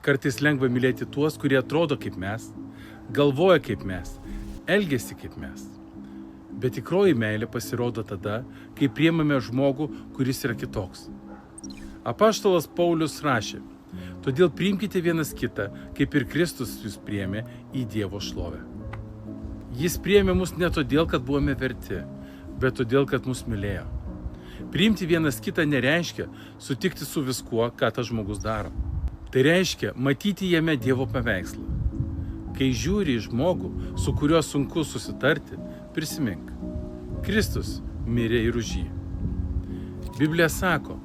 Kartais lengva mylėti tuos, kurie atrodo kaip mes, galvoja kaip mes, elgiasi kaip mes. Bet tikroji meilė pasirodo tada, kai priimame žmogų, kuris yra kitoks. Apaštalas Paulius rašė: todėl priimkite vienas kitą, kaip ir Kristus jūs priėmė į Dievo šlovę. Jis priėmė mus ne todėl, kad buvome verti, bet todėl, kad mus mylėjo. Priimti vienas kitą nereiškia sutikti su viskuo, ką tas žmogus daro. Tai reiškia matyti jame Dievo paveikslą. Kai žiūri į žmogų, su kuriuo sunku susitarti, prisimink: Kristus mirė ir už jį. Biblija sako: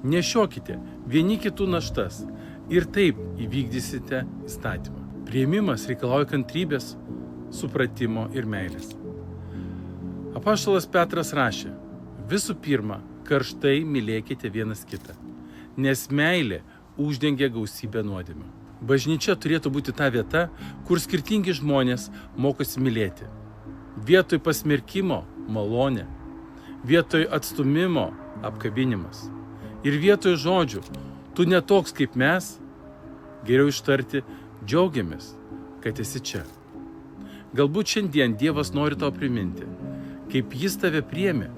nešiokite vieni kitų naštas ir taip įvykdysite įstatymą. Priėmimas reikalauja kantrybės, supratimo ir meilės. Apaštalas Petras rašė: visų pirma, karštai mylėkite vienas kitą, nes meilė uždengia gausybę nuodėmių. Bažnyčia turėtų būti ta vieta, kur skirtingi žmonės mokosi mylėti. Vietoj pasmerkimo – malonė, vietoj atstumimo – apkabinimas. Ir vietoj žodžių tu netoks kaip mes, geriau ištarti: džiaugiamės, kad esi čia. Galbūt šiandien Dievas nori tau priminti: kaip Jis tave priėmė,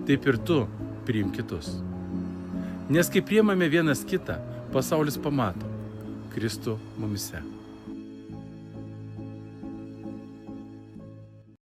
taip ir tu priimk kitus. Nes kai priimame vienas kitą, pasaulis pamato Kristų mumyse.